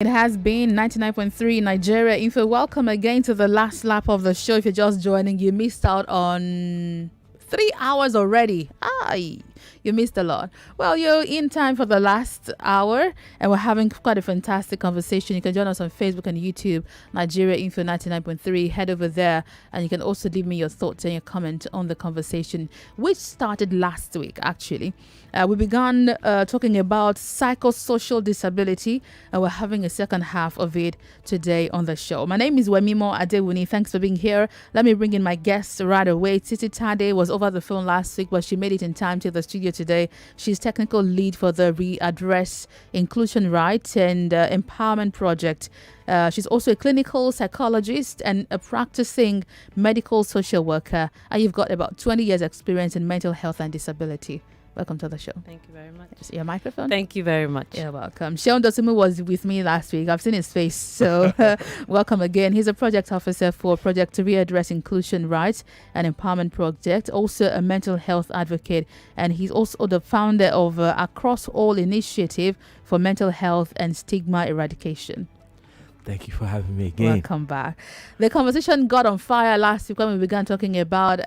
It has been 99.3 Nigeria Info. Welcome again to the last lap of the show. If you're just joining, you missed out on 3 hours already. You missed a lot. Well, you're in time for the last hour, and we're having quite a fantastic conversation. You can join us on Facebook and YouTube, Nigeria Info 99.3. Head over there, and you can also leave me your thoughts and your comment on the conversation, which started last week, actually. We began talking about psychosocial disability, and we're having a second half of it today on the show. My name is Wemimo Adewuni. Thanks for being here. Let me bring in my guests right away. Titi Tade was over the phone last week, but she made it in time to the studio today. She's technical lead for the Readdress Inclusion Rights and Empowerment Project. She's also a clinical psychologist and a practicing medical social worker. And you've got about 20 years experience in mental health and disability. Welcome to the show. Thank you very much. Your microphone? Thank you very much. You're welcome. Seun Dosunmu was with me last week. I've seen his face, so welcome again. He's a project officer for Project to Readdress Inclusion Rights and Empowerment Project, also a mental health advocate, and he's also the founder of Across All Initiative for Mental Health and Stigma Eradication. Thank you for having me again. Welcome back. The conversation got on fire last week when we began talking about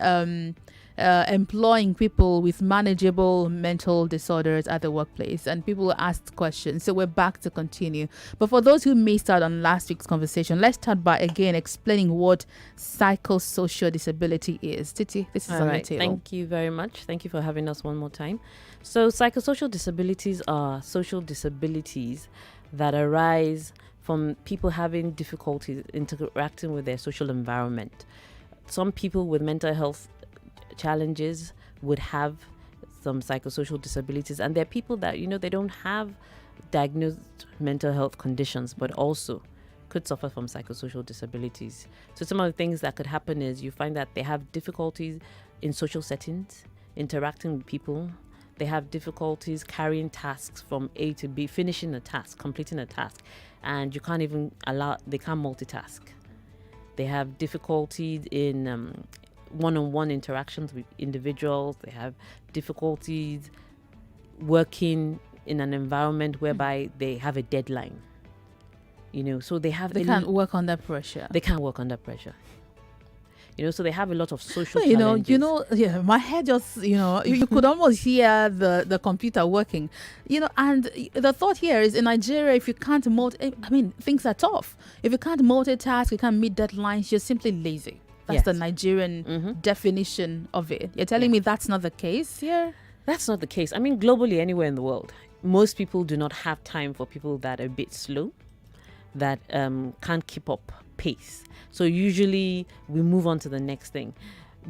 employing people with manageable mental disorders at the workplace, and people asked questions, so we're back to continue. But for those who missed out on last week's conversation, let's start by again explaining what psychosocial disability is. Titi, this is on the table. Thank you very much. Thank you for having us one more time. So psychosocial disabilities are social disabilities that arise from people having difficulties interacting with their social environment. Some people with mental health challenges would have some psychosocial disabilities, and there are people that they don't have diagnosed mental health conditions but also could suffer from psychosocial disabilities. So some of the things that could happen is you find that they have difficulties in social settings, interacting with people. They have difficulties carrying tasks from A to B, finishing a task, completing a task, and they can't multitask. They have difficulties in one-on-one interactions with individuals. They have difficulties working in an environment whereby they have a deadline. So they can't work under pressure. They can't work under pressure. So they have a lot of social challenges. My head just, you could almost hear the computer working, and the thought here is in Nigeria, if you can't things are tough. If you can't multitask, you can't meet deadlines, you're simply lazy. That's the Nigerian definition of it. You're telling me that's not the case here? That's not the case. Globally, anywhere in the world, most people do not have time for people that are a bit slow, that can't keep up pace. So usually we move on to the next thing.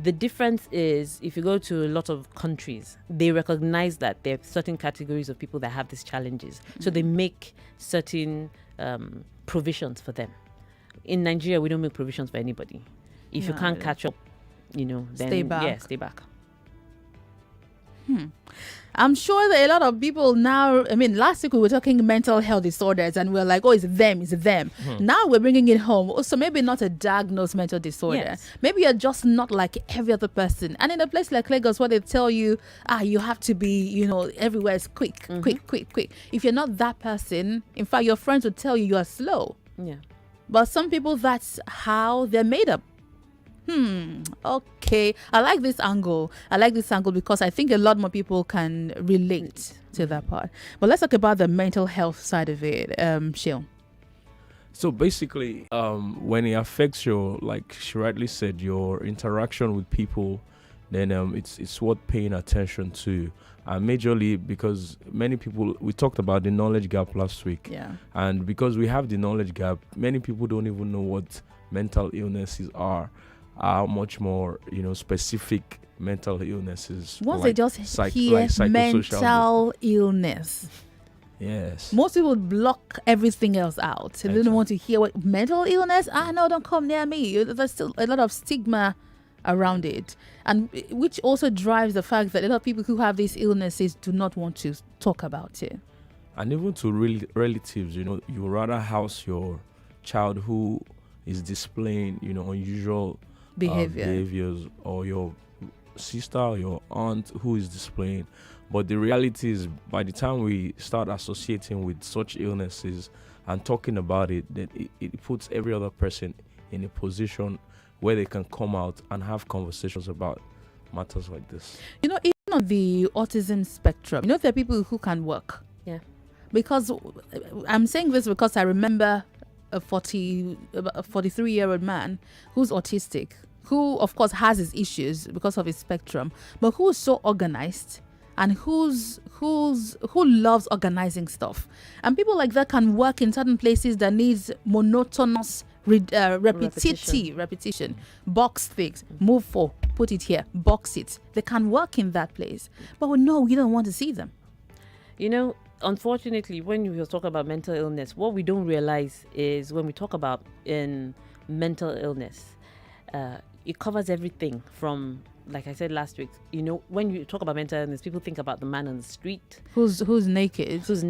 The difference is if you go to a lot of countries, they recognize that there are certain categories of people that have these challenges. So they make certain provisions for them. In Nigeria, we don't make provisions for anybody. If you can't catch up, then stay back. Yeah, stay back. I'm sure that a lot of people now, last week we were talking mental health disorders and we're like, oh, it's them. Now we're bringing it home. So maybe not a diagnosed mental disorder. Yes. Maybe you're just not like every other person. And in a place like Lagos where they tell you, you have to be, everywhere is quick. If you're not that person, in fact, your friends would tell you are slow. Yeah. But some people, that's how they're made up. Okay. I like this angle because I think a lot more people can relate to that part. But let's talk about the mental health side of it, Seun. So basically, when it affects your, like she rightly said, your interaction with people, then it's worth paying attention to. Majorly because many people, we talked about the knowledge gap last week. Yeah. And because we have the knowledge gap, many people don't even know what mental illnesses are. How much more, specific mental illnesses. Once they just hear mental illness. Yes. Most people block everything else out. They don't want to hear what mental illness. No, don't come near me. There's still a lot of stigma around it, and which also drives the fact that a lot of people who have these illnesses do not want to talk about it. And even to relatives, you rather house your child who is displaying, unusual behaviors, or your sister or your aunt who is displaying. But the reality is, by the time we start associating with such illnesses and talking about it, then it puts every other person in a position where they can come out and have conversations about matters like this. Even on the autism spectrum, there are people who can work. Yeah. Because I'm saying this because I remember a 43-year-old man who's autistic, who of course has his issues because of his spectrum, but who's so organized and who loves organizing stuff. And people like that can work in certain places that needs monotonous repetition. Box things, move for, put it here, box it. They can work in that place. But no, you don't want to see them. Unfortunately, when you talk about mental illness, what we don't realize is when we talk about in mental illness, it covers everything from, like I said last week, when you talk about mental illness, people think about the man on the street. Who's naked. Is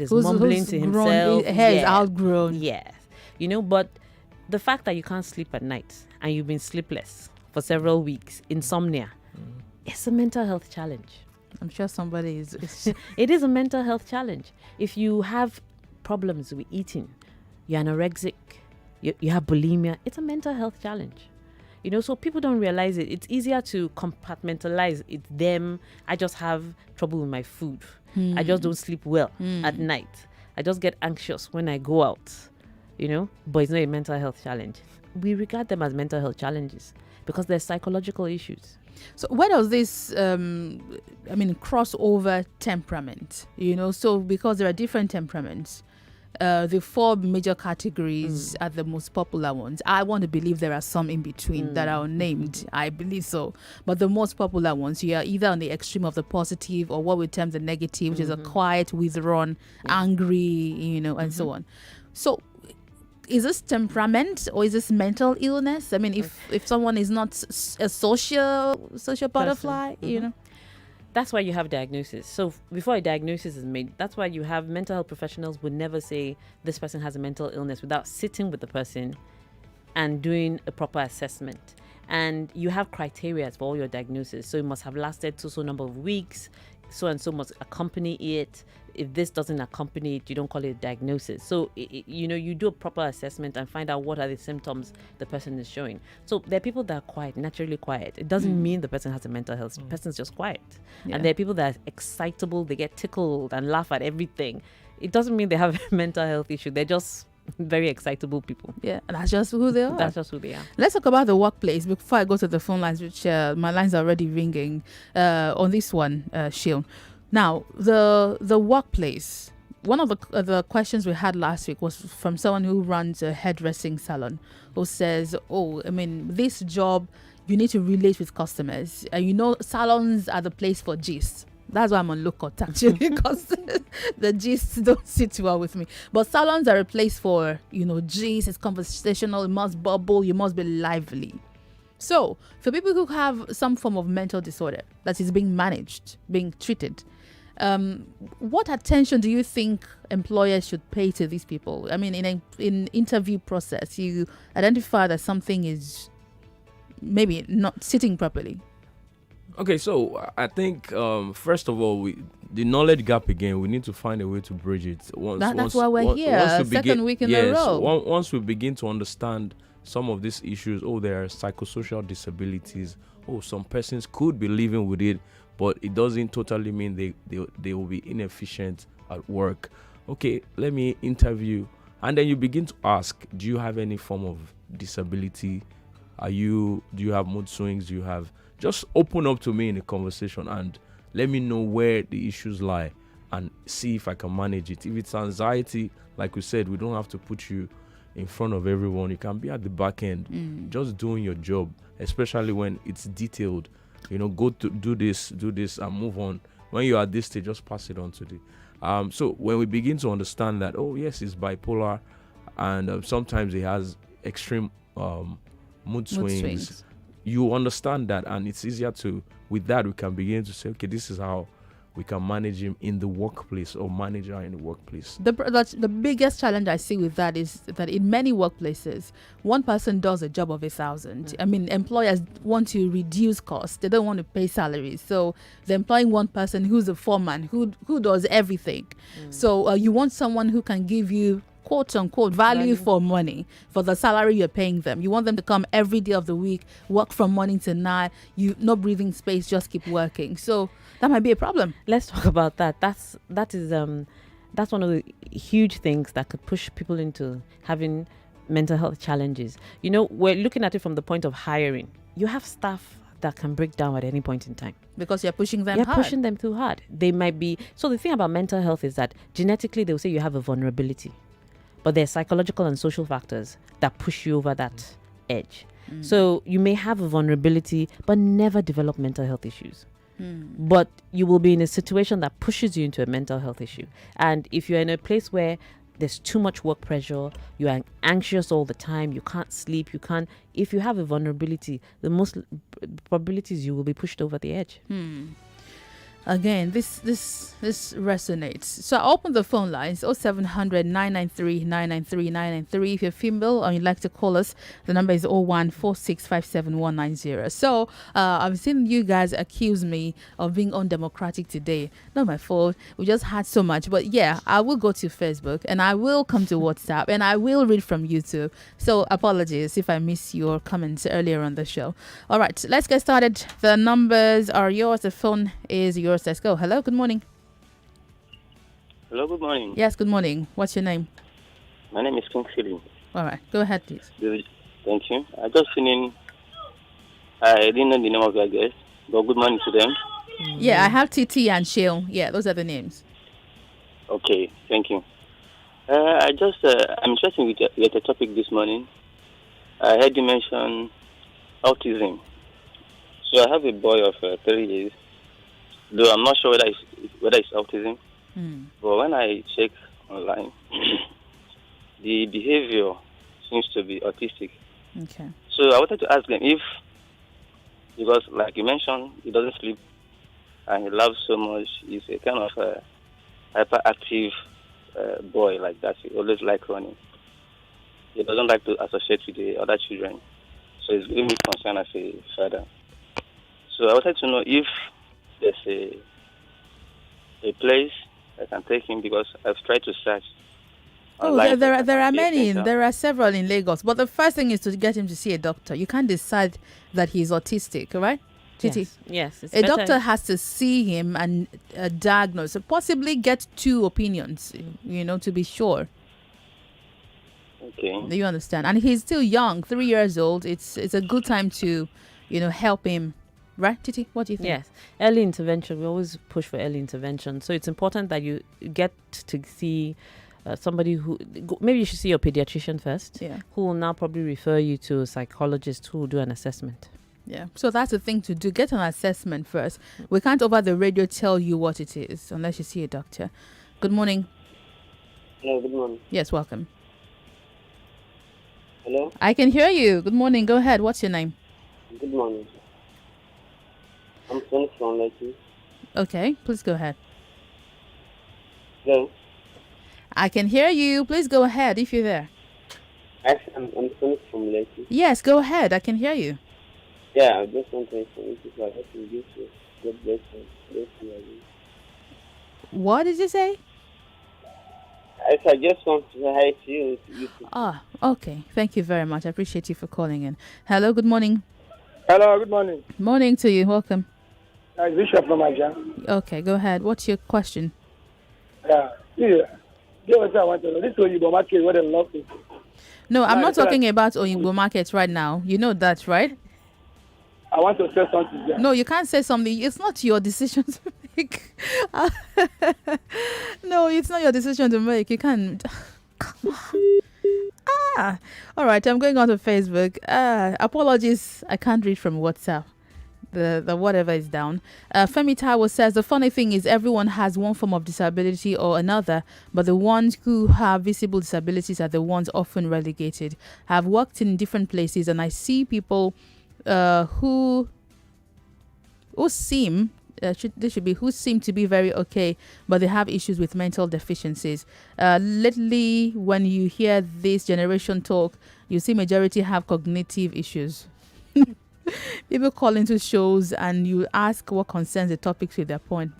mumbling to himself. Hair is outgrown. Yes. But the fact that you can't sleep at night and you've been sleepless for several weeks, insomnia, it's a mental health challenge. I'm sure somebody is. It is a mental health challenge. If you have problems with eating, you're anorexic, you have bulimia, it's a mental health challenge. So people don't realize it. It's easier to compartmentalize. It's them. I just have trouble with my food. I just don't sleep well at night. I just get anxious when I go out, but it's not a mental health challenge. We regard them as mental health challenges because they're psychological issues. So where does this, crossover temperament, so because there are different temperaments, the 4 major categories are the most popular ones. I want to believe there are some in between that are unnamed. I believe so. But the most popular ones, you are either on the extreme of the positive or what we term the negative, which is a quiet, withdrawn, angry, and so on. So is this temperament or is this mental illness? If someone is not a social butterfly, That's why you have diagnosis. So before a diagnosis is made, that's why you have mental health professionals would never say this person has a mental illness without sitting with the person and doing a proper assessment. And you have criteria for all your diagnoses. So it must have lasted so number of weeks, so and so must accompany it. If this doesn't accompany it, you don't call it a diagnosis. So, you do a proper assessment and find out what are the symptoms the person is showing. So there are people that are quiet, naturally quiet. It doesn't mean the person has a mental health. The person's just quiet. Yeah. And there are people that are excitable. They get tickled and laugh at everything. It doesn't mean they have a mental health issue. They're just very excitable people. Yeah, and that's just who they are. That's just who they are. Let's talk about the workplace before I go to the phone lines, which my lines are already ringing on this one, Seun. Now, the workplace, one of the questions we had last week was from someone who runs a hairdressing salon, who says, this job, you need to relate with customers. And salons are the place for gist. That's why I'm on lookout, actually, because the gists don't sit well with me. But salons are a place for, gist, it's conversational, it must bubble, you must be lively. So, for people who have some form of mental disorder that is being managed, being treated, what attention do you think employers should pay to these people? In interview process, you identify that something is maybe not sitting properly. Okay, so I think first of all, the knowledge gap again, we need to find a way to bridge it. That's why we're here, second week in a row. Once we begin to understand some of these issues, there are psychosocial disabilities, some persons could be living with it, but it doesn't totally mean they will be inefficient at work. Okay, let me interview. And then you begin to ask, do you have any form of disability? Do you have mood swings? Just open up to me in a conversation and let me know where the issues lie and see if I can manage it. If it's anxiety, like we said, we don't have to put you in front of everyone. You can be at the back end, just doing your job, especially when it's detailed. Go to do this and move on. When you're at this stage, just pass it on to the. So when we begin to understand that, yes, it's bipolar, and sometimes it has extreme mood swings. You understand that, and it's easier with that we can begin to say, okay, this is how we can manage him in the workplace or manage her in the workplace. The biggest challenge I see with that is that in many workplaces, one person does a job of 1,000. Employers want to reduce costs. They don't want to pay salaries. So they're employing one person who's a foreman, who does everything. So you want someone who can give you quote unquote value for money for the salary you're paying them. You want them to come every day of the week, work from morning to night, you no breathing space, just keep working. So that might be a problem. Let's talk about that. That's one of the huge things that could push people into having mental health challenges. We're looking at it from the point of hiring. You have staff that can break down at any point in time because you're pushing them You're pushing them too hard. They might be. So the thing about mental health is that genetically they'll say you have a vulnerability, but there's psychological and social factors that push you over that edge. So you may have a vulnerability but never develop mental health issues. But you will be in a situation that pushes you into a mental health issue. And if you're in a place where there's too much work pressure, you are anxious all the time, you can't sleep, if you have a vulnerability, the most probabilities you will be pushed over the edge. Again, this resonates. So I open the phone lines 0700 993 993 993. If you're female or you'd like to call us, the number is 0146571190. So I've seen you guys accuse me of being undemocratic today. Not my fault. We just had so much. But yeah, I will go to Facebook and I will come to WhatsApp and I will read from YouTube. So apologies if I miss your comments earlier on the show. All right, let's get started. The numbers are yours. The phone is yours. Let's go. Hello, good morning. Hello, good morning. Yes, good morning. What's your name? My name is Kingsley. All right, go ahead, please. Thank you. I just finished. I didn't know the name of your guest, but good morning to them. Yeah, I have Titi and Seun. Yeah, those are the names. Okay, thank you. I'm interested with the topic this morning. I heard you mention autism. So I have a boy of 3 years. Though I'm not sure whether it's autism, but when I check online, the behavior seems to be autistic. Okay. So I wanted to ask them because like you mentioned, he doesn't sleep and he loves so much. He's a kind of hyperactive boy like that. He always like running. He doesn't like to associate with the other children. So it's giving me concern as a father. So I wanted to know if there's a place I can take him because I've tried to search. There are many. There are several in Lagos. But the first thing is to get him to see a doctor. You can't decide that he's autistic, right? Titi? Yes. A doctor has to see him and diagnose, possibly get two opinions, to be sure. Okay. Do you understand? And he's still young, 3 years old. It's a good time to, help him. Right, Titi? What do you think? Yes. Early intervention. We always push for early intervention. So it's important that you get to see somebody who... Maybe you should see your pediatrician first. Yeah. Who will now probably refer you to a psychologist who will do an assessment. Yeah. So that's the thing to do. Get an assessment first. We can't over the radio tell you what it is unless you see a doctor. Good morning. Hello, good morning. Yes, welcome. Hello? I can hear you. Good morning. Go ahead. What's your name? Good morning. I'm Seun from Lekki. Okay, please go ahead. Hello? I can hear you. Please go ahead if you're there. Actually, I'm Seun from Lekki. Yes, go ahead. I can hear you. Yeah, I just want to inform you that I can give you. God bless you. Bless you. What did you say? I just want to say hi to you. Ah, okay. Thank you very much. I appreciate you for calling in. Hello, good morning. Hello, good morning. Morning to you. Welcome. Bishop from Aja. Okay, go ahead. What's your question? Yeah. Get what I want to know. This is Oyinbo market where they love it. No, I'm not talking about Oyinbo market right now. You know that, right? I want to say something there. No, you can't say something. It's not your decision to make. No, it's not your decision to make. You can't. Come on. All right. I'm going on to Facebook. Apologies. I can't read from WhatsApp. The whatever is down. Femi Taiwo says the funny thing is everyone has one form of disability or another, but the ones who have visible disabilities are the ones often relegated. I've worked in different places and I see people who seem to be very okay, but they have issues with mental deficiencies. Lately, when you hear this generation talk, you see majority have cognitive issues. People call into shows and you ask what concerns the topics with their point.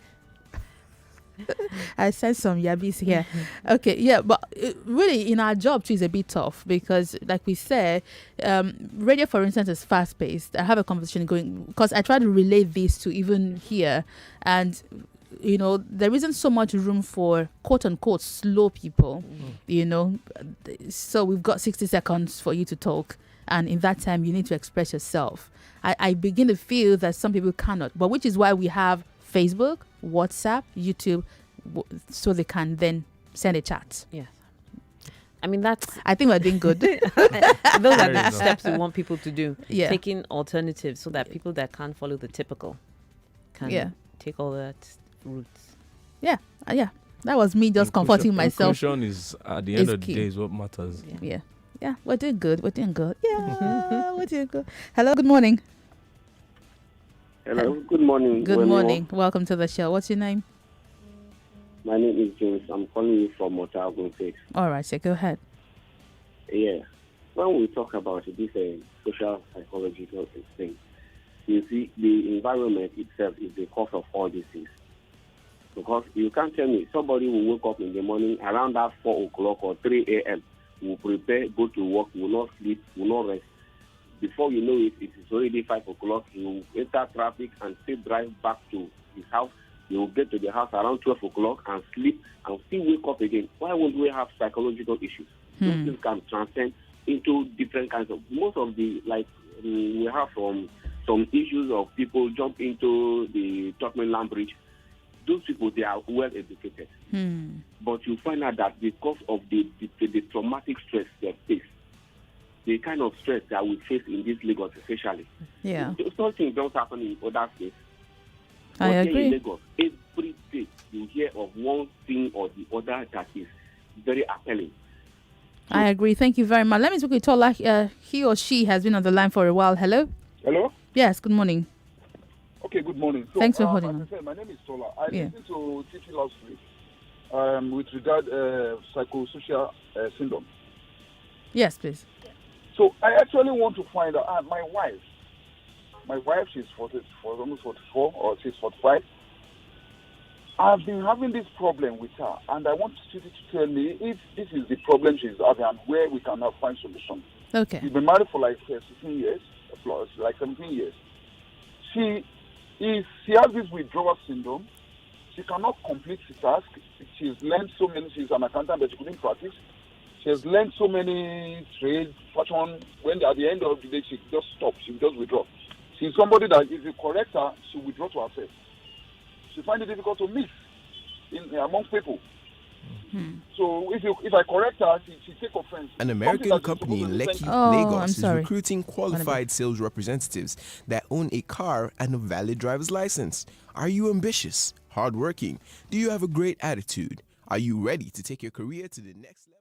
I sense some yabbies here. Okay, yeah, but really in our job too is a bit tough because, like we said, radio, for instance, is fast paced. I have a conversation going because I try to relate this to even here, and there isn't so much room for quote unquote slow people. So we've got 60 seconds for you to talk, and in that time you need to express yourself. I begin to feel that some people cannot, but which is why we have Facebook, WhatsApp, YouTube, so they can then send a chat. Yes. I mean, I think we're doing good. those are the steps we want people to do. Yeah. Taking alternatives so that people that can't follow the typical can take all that routes. Yeah. That was me just comforting myself. Inclusion is, at the end of the day, is what matters. Yeah, we're doing good. Yeah, we're doing good. Hello, good morning. Hello, good morning. Good morning. Welcome to the show. What's your name? My name is James. I'm calling you from Otago State. All right, so go ahead. Yeah. When we talk about this social psychological thing, you see, the environment itself is the cause of all these things. Because you can't tell me somebody will wake up in the morning around that 4 o'clock or 3 a.m., will prepare, go to work, will not sleep, will not rest. Before you know it, it is already 5 o'clock. He will enter traffic and still drive back to his house. He will get to the house around 12 o'clock and sleep and still wake up again. Why won't we have psychological issues? Those things can transcend into different kinds of, most of the, we have some issues of people jump into the Turkmen land bridge. Those people, they are well educated. But you find out that because of the traumatic stress they face, the kind of stress that we face in this Lagos especially. Yeah. Something don't happen in other states. I agree. In Lagos, every day you hear of one thing or the other that is very appealing. I agree. Thank you very much. Let me speak with Tola. He or she has been on the line for a while. Hello? Hello? Yes, good morning. Okay, good morning. So, Thanks for holding on. As I said, my name is Tola. I Yeah. listened to Titi last week with regard psychosocial syndrome. Yes, please. So I actually want to find out, my wife, she's almost 44 or she's 45. I've been having this problem with her, and I want Titi to tell me if this is the problem she's having and where we can now find solution. Okay. We've been married for like 16 years, plus like 17 years. She has this withdrawal syndrome. She cannot complete the task. She's learned so many. She's an accountant, but she couldn't practice. She has learned so many trades, fashion. When at the end of the day, she just stops. She just withdraw. She's somebody that if you correct her, she withdraw to herself. She finds it difficult to mix among people. So if I correct her, she take offense. An American company in Lekki, Lagos is recruiting qualified sales representatives that own a car and a valid driver's license. Are you ambitious, hardworking? Do you have a great attitude? Are you ready to take your career to the next level?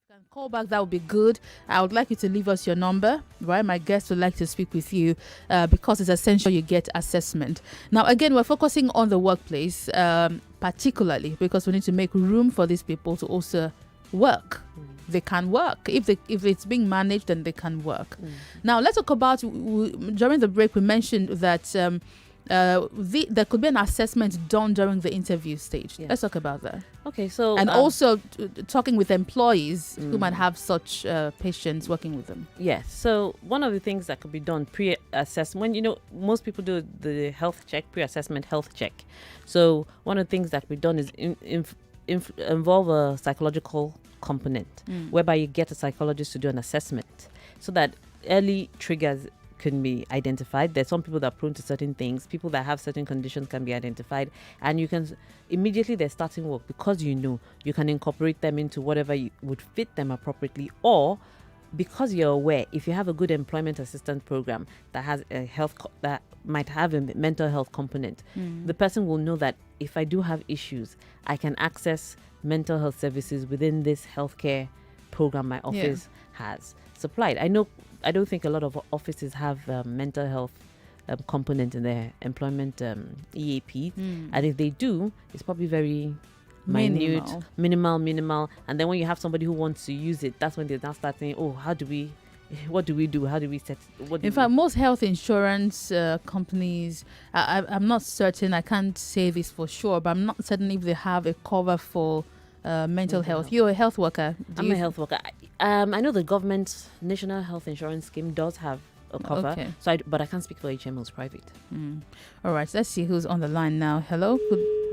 Can call back, that would be good. I would like you to leave us your number, right? My guest would like to speak with you because it's essential you get assessment. Now, again, we're focusing on the workplace, particularly because we need to make room for these people to also work. They can work. If it's being managed, then they can work. Now, let's talk about, during the break, we mentioned that there could be an assessment done during the interview stage. Yes. Let's talk about that. Okay, so and also talking with employees who might have such patients working with them. Yes. So one of the things that could be done pre-assessment, most people do the health check, pre-assessment health check. So one of the things that could be done is involve a psychological component, whereby you get a psychologist to do an assessment, so that early triggers can be identified. There's some people that are prone to certain things. People that have certain conditions can be identified, and you can immediately they're starting work, because you can incorporate them into whatever would fit them appropriately, or because you're aware, if you have a good employment assistance program that has a that might have a mental health component, the person will know that if I do have issues, I can access mental health services within this healthcare program my office has supplied. I don't think a lot of offices have mental health component in their employment EAP. And if they do, it's probably very minute, minimal. And then when you have somebody who wants to use it, that's when they now start saying, oh, what do we do? How do we set? In fact, most health insurance companies, I'm not certain, I can't say this for sure, but I'm not certain if they have a cover for mental health. You're a health worker. I'm a health worker. I know the government's National Health Insurance Scheme does have a cover. Okay. But I can't speak for HMOs private. All right, let's see who's on the line now. Hello.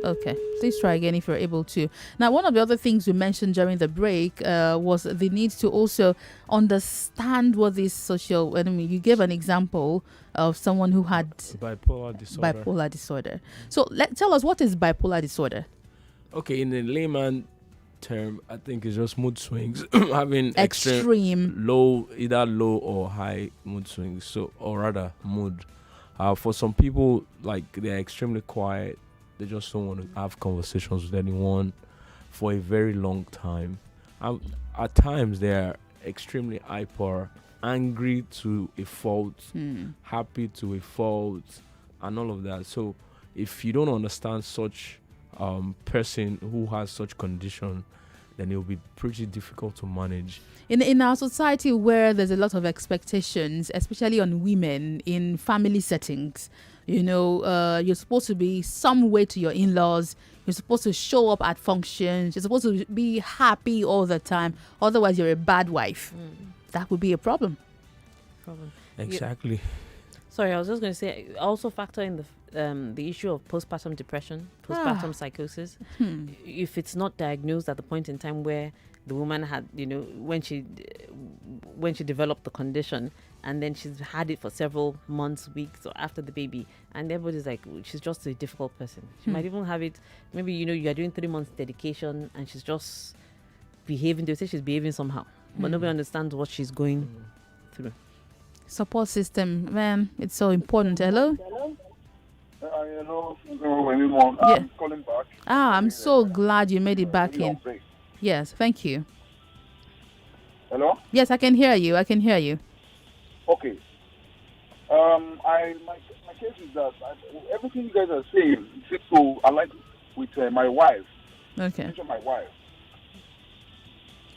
Okay, please try again if you're able to. Now, one of the other things we mentioned during the break was the need to also understand what this social. You gave an example of someone who had bipolar disorder. So tell us, what is bipolar disorder? Okay, in the layman term, I think it's just mood swings, having extreme either low or high mood swings. So, or rather, mood. For some people, like, they're extremely quiet. They just don't want to have conversations with anyone for a very long time. At times, they're extremely hyper, angry to a fault, happy to a fault, and all of that. So, if you don't understand such person who has such condition, then it will be pretty difficult to manage. In our society, where there's a lot of expectations, especially on women in family settings, you're supposed to be some way to your in-laws. You're supposed to show up at functions. You're supposed to be happy all the time. Otherwise, you're a bad wife. That would be a problem. Exactly. Sorry, I was just going to say, also factor in the issue of postpartum depression, postpartum psychosis. If it's not diagnosed at the point in time where the woman had, when she developed the condition, and then she's had it for several months, weeks, or after the baby, and everybody's like, she's just a difficult person. She might even have it, maybe, you are doing 3 months dedication, and she's just behaving, they say she's behaving somehow, but nobody understands what she's going through. Support system, man, it's so important. Hello? Hello, Wemimo. I'm calling back. I'm so glad you made it back in. Yes, thank you. Hello? Yes, I can hear you. Okay. My case is that everything you guys are saying seems to align with my wife. Okay. Mention my wife.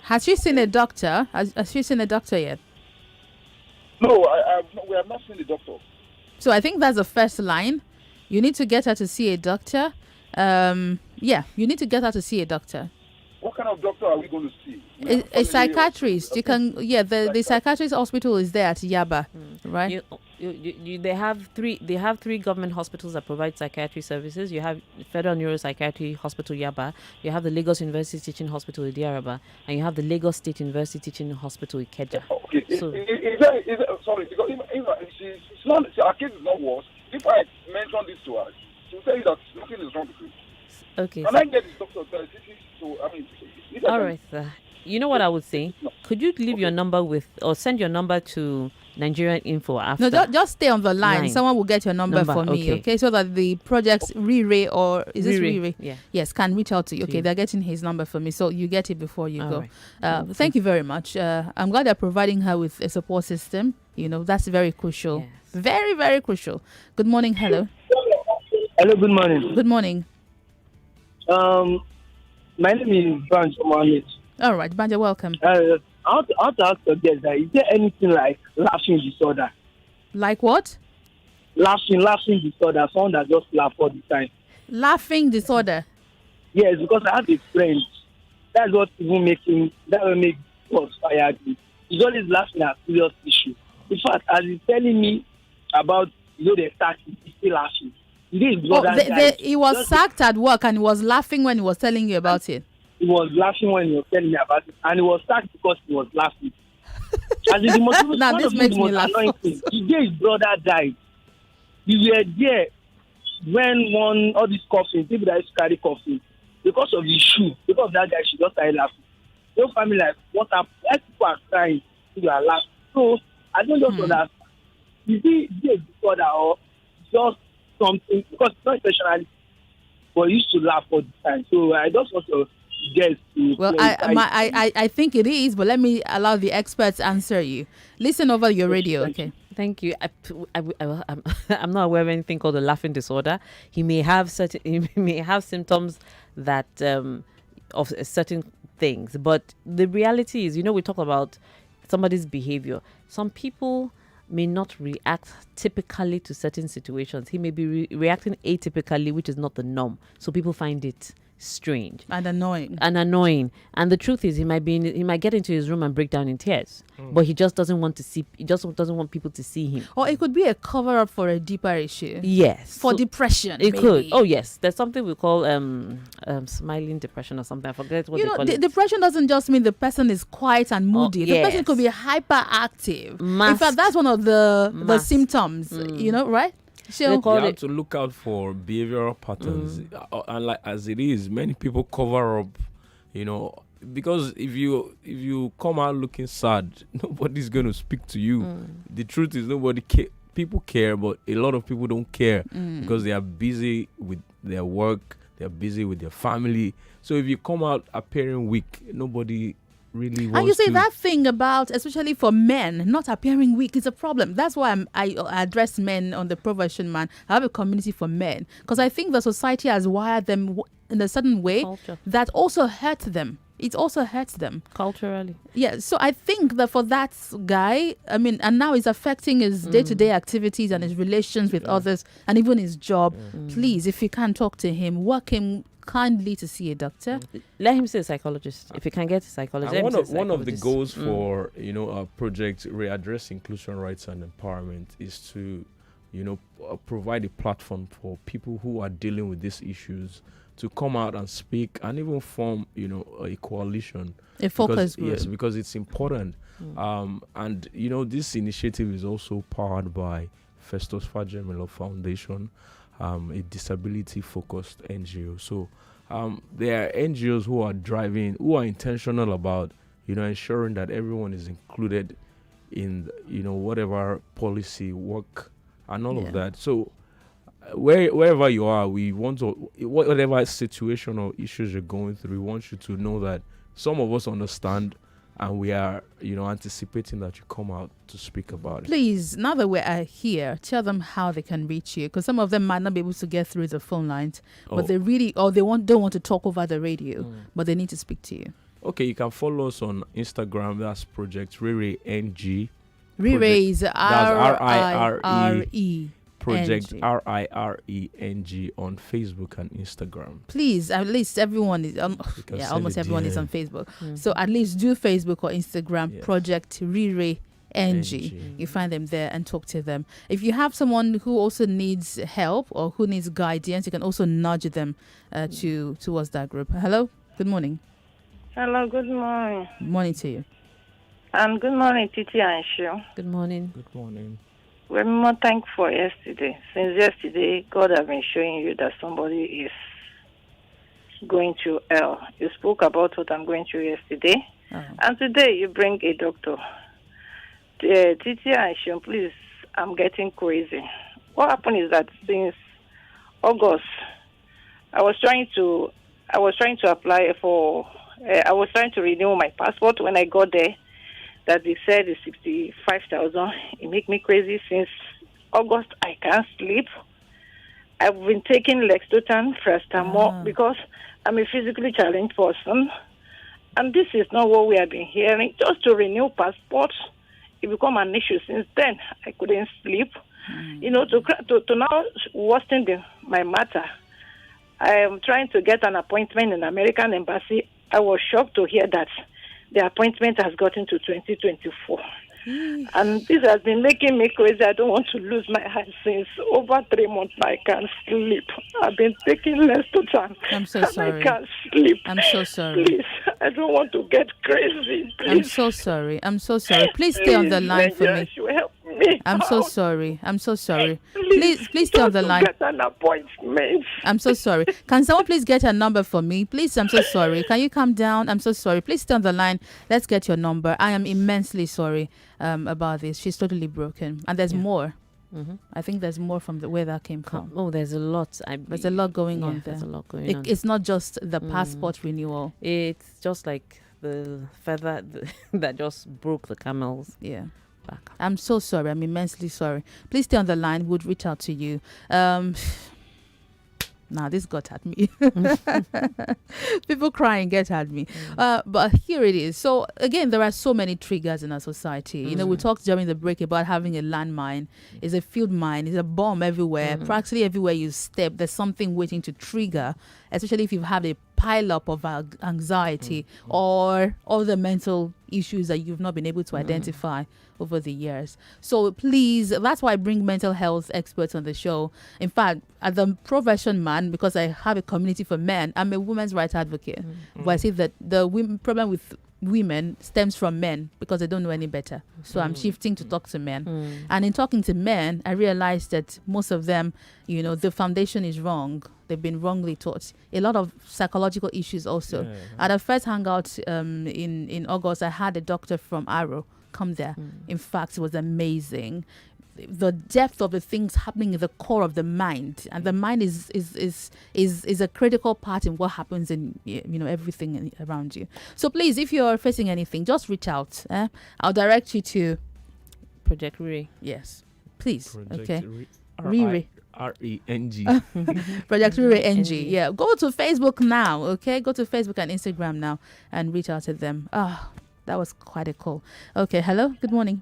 Has she seen a doctor? Has she seen a doctor yet? No, we have not seen the doctor. So I think that's the first line. You need to get her to see a doctor. You need to get her to see a doctor. What kind of doctor are we going to see? A psychiatrist. You can, the psychiatrist hospital is there at Yaba, right? They have three government hospitals that provide psychiatry services. You have Federal Neuropsychiatry Hospital Yaba, you have the Lagos University Teaching Hospital Idiaraba, and you have the Lagos State University Teaching Hospital Ikeja. Okay. So, sorry, because if our case is not worse. If I mention this to her, she'll tell you that nothing is wrong with it. Okay. Can I get this doctor? All right, sir. You know what I would say? Could you leave your number or send your number to Nigerian Info after? No, just stay on the line. Someone will get your number for me, okay? So that the project's Riri, or is this Riri? Yeah. Yes, can reach out to you. Okay, they're getting his number for me, so you get it before you go. Right. Thank you very much. I'm glad they're providing her with a support system. You know, that's very crucial. Yes. Very, very crucial. Good morning. Hello. Hello, good morning. Good morning. My name is Branch Mohammed. All right, Banja, welcome. I want to ask your guest that is there anything like laughing disorder? Like what? Laughing disorder. Someone that just laugh all the time. Laughing disorder? Yes, because I have a friend. That's what even make us fired. He's always laughing at serious issue. In fact, as he's telling me about the tax, he's still laughing. He was sacked at work and he was laughing when he was telling you about it. He was laughing when he was telling me about it, and he was sacked because he was laughing. Now this makes me laugh. The day his brother died, we were there when all these coffins, people that used to carry coffins, because of his shoe, because of that guy, she just started laughing. Your family like, what happened? People are crying, people are laughing. So I don't just understand. Is it a disorder or just something? Because it's not intentionally, but he used to laugh all the time. So I just want to guess. I think it is, but let me allow the experts answer you. Listen over your radio, okay? Thank you. I'm not aware of anything called a laughing disorder. He may have symptoms that of certain things, but the reality is, we talk about somebody's behavior. Some people may not react typically to certain situations. He may be reacting atypically, which is not the norm. So people find it strange and annoying. And the truth is, he might get into his room and break down in tears, but he just doesn't want people to see him. Or it could be a cover up for a deeper issue. Yes, for depression. It could. Oh yes, there's something we call smiling depression or something. I forget what they call it. Depression doesn't just mean the person is quiet and moody. The person could be hyperactive. In fact, that's one of the symptoms. Right? You have to look out for behavioral patterns, and like as it is, many people cover up, because if you come out looking sad, nobody's going to speak to you. The truth is, people care, but a lot of people don't care because they are busy with their work, they are busy with their family. So if you come out appearing weak, nobody really wants. And you say that thing about, especially for men, not appearing weak is a problem. That's why I address men on the Proversion Man. I have a community for men because I think the society has wired them in a certain way that also hurts them. It also hurts them culturally. Yeah, so I think that for that guy, and now it's affecting his day-to-day activities and his relations with others and even his job. Please, if you can talk to him, work him kindly to see a doctor. Let him see a psychologist. If you can get a psychologist. One of the goals for our project Readdress Inclusion, Rights and Empowerment is to provide a platform for people who are dealing with these issues to come out and speak and even form a coalition, a focus group. Yes, because it's important. And this initiative is also powered by Festus Fajemelo Foundation, a disability-focused NGO. So there are NGOs who are intentional about, ensuring that everyone is included in, whatever policy work and all of that. So wherever you are, we want to, whatever situation or issues you're going through, we want you to know that some of us understand. And we are, anticipating that you come out to speak about it. Please, now that we're here, tell them how they can reach you. Because some of them might not be able to get through the phone lines. But they really, or they don't want to talk over the radio. But they need to speak to you. Okay, you can follow us on Instagram. That's Project Rire NG. Rire is R-I-R-E. Project RIRENG on Facebook and Instagram. Please, at least everyone is almost everyone is on Facebook. So at least do Facebook or Instagram. Project Rire NG. You find them there and talk to them. If you have someone who also needs help or who needs guidance, you can also nudge them towards that group. Hello, good morning. Hello, good morning. Good morning to you. And good morning, Titi and Seun. Good morning. Good morning. Wemimo, thank you for yesterday. Since yesterday, God has been showing you that somebody is going through hell. You spoke about what I'm going through yesterday. Oh. And today you bring a doctor. Titi and Seun, please, I'm getting crazy. What happened is that since August, I was trying to apply for. I was trying to renew my passport. When I got there, that they said it's 65,000. It make me crazy. Since August, I can't sleep. I've been taking Lexotan, Frastamol, because I'm a physically challenged person. And this is not what we have been hearing. Just to renew passports, it become an issue. Since then, I couldn't sleep. To now worsen my matter, I am trying to get an appointment in the American Embassy. I was shocked to hear that the appointment has gotten to 2024. And this has been making me crazy. I don't want to lose my heart since over 3 months. I can't sleep. I've been taking less to time. I'm so sorry. I can't sleep. I'm so sorry. Please, I don't want to get crazy. Please. I'm so sorry. Please stay on the line for me. Help me. I'm so sorry. Please stay on the line. Get an appointment. I'm so sorry. Can someone please get a number for me? Please, I'm so sorry. Can you calm down? I'm so sorry. Please stay on the line. Let's get your number. I am immensely sorry about this. She's totally broken. And there's more. Mm-hmm. I think there's more from where that came from. Oh, there's a lot. There's a lot going on there. There's a lot going on. It's not just the passport renewal. It's just like the feather that just broke the camel's back. I'm so sorry. I'm immensely sorry. Please stay on the line. We'll reach out to you. Now this got at me. People crying get at me. But here it is. So again, there are so many triggers in our society. We talked during the break about having a landmine. It's a field mine. It's a bomb everywhere. Practically everywhere you step, there's something waiting to trigger, especially if you have a pile up of anxiety or other mental issues that you've not been able to identify over the years. So please, that's why I bring mental health experts on the show. In fact, as the profession man, because I have a community for men, I'm a women's rights advocate. But I see that the problem with women stems from men because they don't know any better. So I'm shifting to talk to men. And in talking to men, I realized that most of them, the foundation is wrong. They've been wrongly taught. A lot of psychological issues also. Yeah. At the first hangout in August, I had a doctor from Arrow come there. In fact, it was amazing. The depth of the things happening in the core of the mind, and the mind is a critical part in what happens in everything around you. So please, if you're facing anything, just reach out. I'll direct you to Project Riri. Yes, please. Project okay, Riri. R-E-N-G. Project Riri NG. Yeah, go to Facebook now. Okay, go to Facebook and Instagram now and reach out to them. That was quite a call. Okay, hello. Good morning.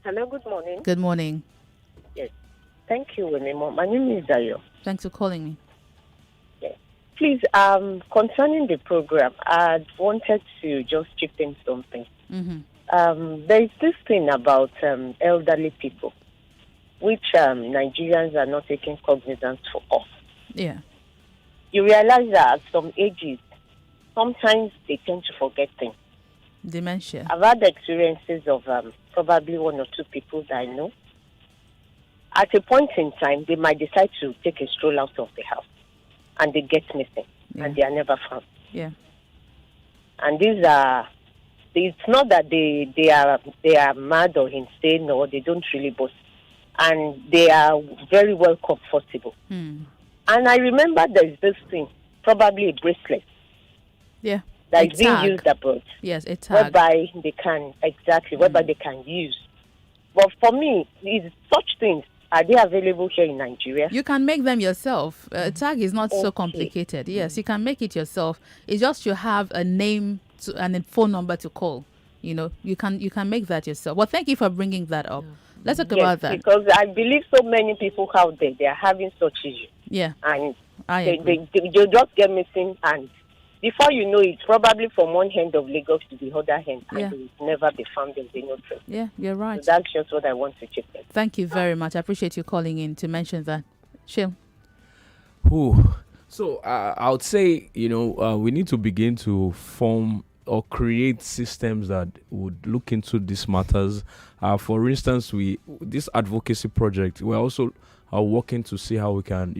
Hello, good morning. Good morning. Yes. Thank you, Wemimo. My name is Dayo. Thanks for calling me. Yes. Please, concerning the program, I wanted to just chip in something. There is this thing about elderly people, which Nigerians are not taking cognizance of. Yeah. You realize that at some ages, sometimes they tend to forget things. Dementia. I've had experiences of probably one or two people that I know. At a point in time, they might decide to take a stroll out of the house, and they get missing, and they are never found. Yeah. And these are, it's not that they are mad or insane or they don't really boast, and they are very well comfortable. And I remember there's this thing, probably a bracelet. Yeah. That is being used abroad. Yes, a tag. Whereby they can, whereby they can use. But for me, is such things, are they available here in Nigeria? You can make them yourself. A tag is not so complicated. Yes, you can make it yourself. It's just you have a name and a phone number to call. You can make that yourself. Well, thank you for bringing that up. Let's talk about that. Because I believe so many people out there, they are having such issues. Yeah. And they just get missing, and before you know it, probably from one end of Lagos to the other end, and they will never be found. There'll be no trace. Yeah, you're right. So that's just what I want to check in. Thank you very much. I appreciate you calling in to mention that. Seun. So I would say, we need to begin to form or create systems that would look into these matters. For instance, this advocacy project, we're also working to see how we can,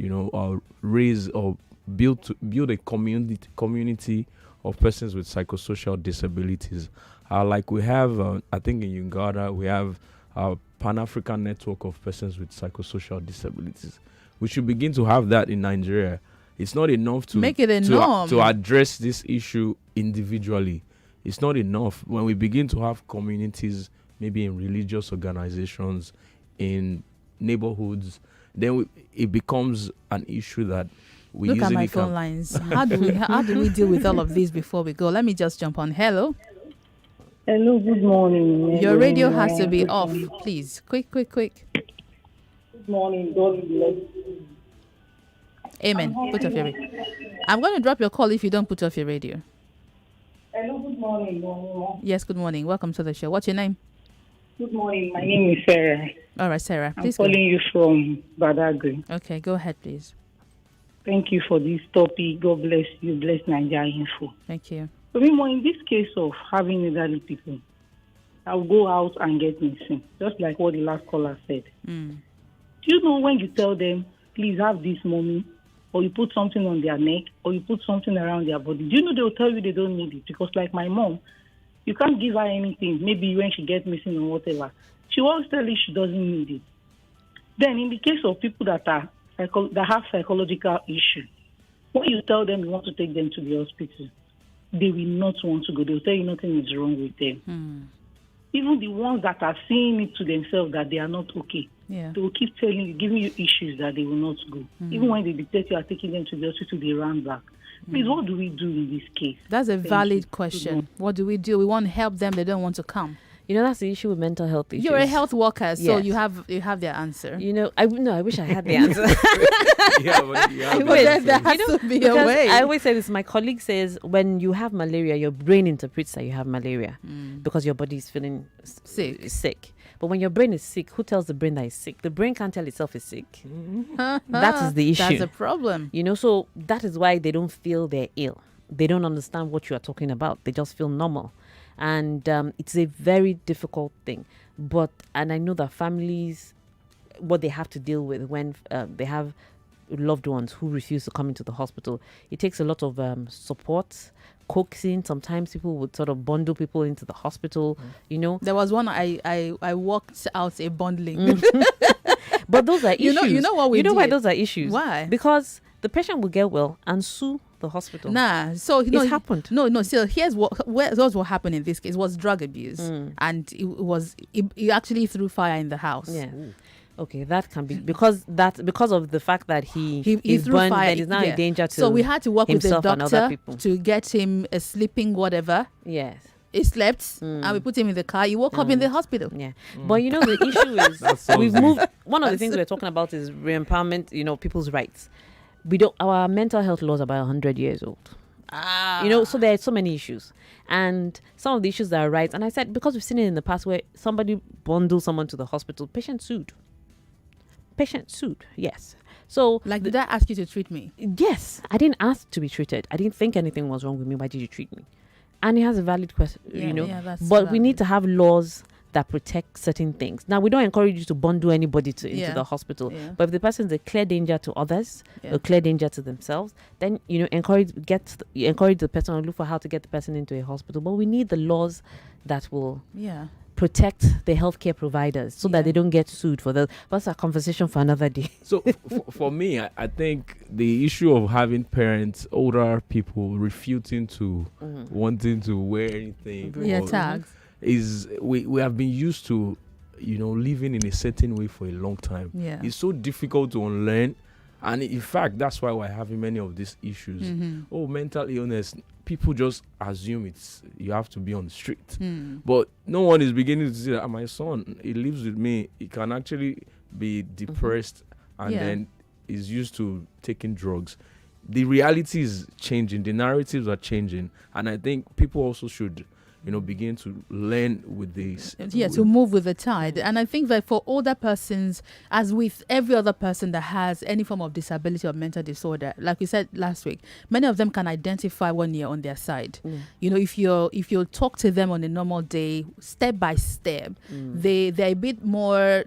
raise or build a community of persons with psychosocial disabilities. Like we have, I think in Uganda, we have a Pan-African network of persons with psychosocial disabilities. We should begin to have that in Nigeria. It's not enough to make it a norm to address this issue individually. It's not enough. When we begin to have communities, maybe in religious organizations, in neighborhoods, then it becomes an issue that we look easily at my phone lines. How do we deal with all of this before we go? Let me just jump on. Hello. Hello, good morning. Your radio has to be off, please. Quick. Good morning. God bless you. Amen. Put off your radio. I'm going to drop your call if you don't put off your radio. Hello, good morning. Wemimo. Yes, good morning. Welcome to the show. What's your name? Good morning. My name is Sarah. All right, Sarah. I'm Please calling you from Badagry. Okay, go ahead, please. Thank you for this topic. God bless you. Bless Nigeria Info. Thank you. Wemimo, in this case of having elderly people, I'll go out and get missing, just like what the last caller said. Do you know when you tell them, please have this mommy, or you put something on their neck, or you put something around their body, do you know they'll tell you they don't need it? Because like my mom, you can't give her anything, maybe when she gets missing or whatever. She won't tell you she doesn't need it. Then in the case of people that have psychological issues, when you tell them you want to take them to the hospital, they will not want to go. They'll tell you nothing is wrong with them. Even the ones that are seeing it to themselves that they are not okay, they will keep telling you, giving you issues that they will not go. Even when they detect you are taking them to the hospital, they run back. Please, what do we do in this case? That's a valid question. What do? We want to help them. They don't want to come. You know, that's the issue with mental health issues. You're a health worker, so Yes. you have their answer. You know, I wish I had the answer. There has to be a way. I always say this. My colleague says when you have malaria, your brain interprets that you have malaria because your body is feeling sick. But when your brain is sick, who tells the brain that it's sick? The brain can't tell itself it's sick. That is the issue. That's a problem. You know, so that is why they don't feel they're ill. They don't understand what you are talking about. They just feel normal. And it's a very difficult thing. And I know that families, what they have to deal with when they have loved ones who refuse to come into the hospital, it takes a lot of support, coaxing. Sometimes people would sort of bundle people into the hospital, you know. There was one I worked out a bundling. But those are issues. You know what we did? You know why those are issues? Why? Because the patient will get well and sue the hospital. So it happened. No. So here's what happened in this case. It was drug abuse, and it actually threw fire in the house. Yeah. Okay, that can be because of the fact that he is threw burned, fire. that is now a danger to. So we had to work with the doctor to get him a sleeping whatever. Yes. He slept and we put him in the car. He woke up in the hospital. Yeah. But you know, the issue is we've moved. One of the things we're talking about is re-empowerment, you know, people's rights. Our mental health laws are about 100 years old. You know, so there are so many issues. And some of the issues that arise, and I said, because we've seen it in the past where somebody bundled someone to the hospital, patient sued, yes. So did I ask you to treat me? Yes, I didn't ask to be treated. I didn't think anything was wrong with me. Why did you treat me? And he has a valid question, you know. Yeah, that's but valid. we need to have laws that protect certain things. Now, we don't encourage you to bundle anybody into the hospital. Yeah. But if the person is a clear danger to others, a clear danger to themselves, then, you know, encourage the person or look for how to get the person into a hospital. But we need the laws that will protect the healthcare providers so that they don't get sued for that. That's a conversation for another day. So for me, I think the issue of having parents, older people refusing to wanting to wear anything tags is we have been used to, you know, living in a certain way for a long time. It's so difficult to unlearn, and in fact that's why we're having many of these issues. Mental illness, people just assume you have to be on the street, but no one is beginning to see that my son, he lives with me, he can actually be depressed and then is used to taking drugs. The reality is changing, the narratives are changing, and I think people also should, you know, begin to learn with this. To move with the tide. And I think that for older persons, as with every other person that has any form of disability or mental disorder, like we said last week, many of them can identify when you're on their side. You know, if you talk to them on a normal day, step by step, they're a bit more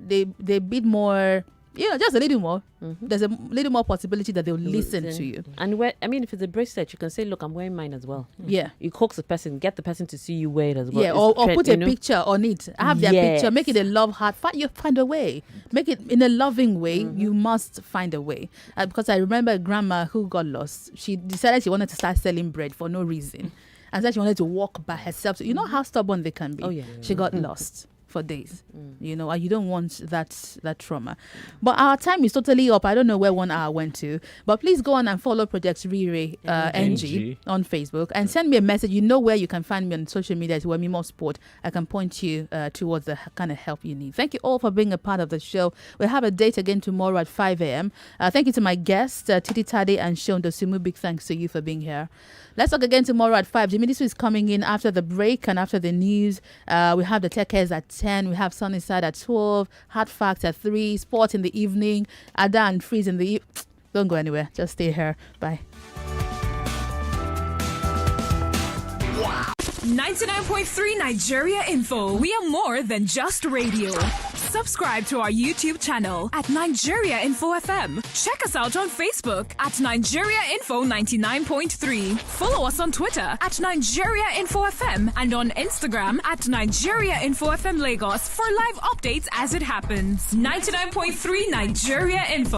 just a little more. There's a little more possibility that they'll listen to you. And if it's a bracelet, you can say, look, I'm wearing mine as well. Yeah. You coax the person, get the person to see you wear it as well. Yeah, or put a picture on it. Have their picture. Make it a love heart. Find a way. Make it in a loving way. You must find a way. Because I remember a grandma who got lost. She decided she wanted to start selling bread for no reason. And then she wanted to walk by herself. So you know how stubborn they can be. Oh, yeah. She got lost for days, and you don't want that trauma. But our time is totally up. I don't know where 1 hour went to, but please go on and follow Project Riri NG on Facebook and send me a message. You know where you can find me on social media. It's Wemimo Sport. I can point you towards the kind of help you need. Thank you all for being a part of the show. We'll have a date again tomorrow at 5 a.m. Thank you to my guests, Titi, Tade and Seun Dosunmu. Big thanks to you for being here. Let's talk again tomorrow at 5. Jimmy Disu is coming in after the break and after the news. We have the Tech Heads at 10. We have Sun Inside at 12. Hard Facts at 3. Sport in the evening. Ada and Freeze in the Don't go anywhere. Just stay here. Bye. 99.3 Nigeria Info. We are more than just radio. Subscribe to our YouTube channel at Nigeria Info FM. Check us out on Facebook at Nigeria Info 99.3. Follow us on Twitter at Nigeria Info FM and on Instagram at Nigeria Info FM Lagos for live updates as it happens. 99.3 Nigeria Info.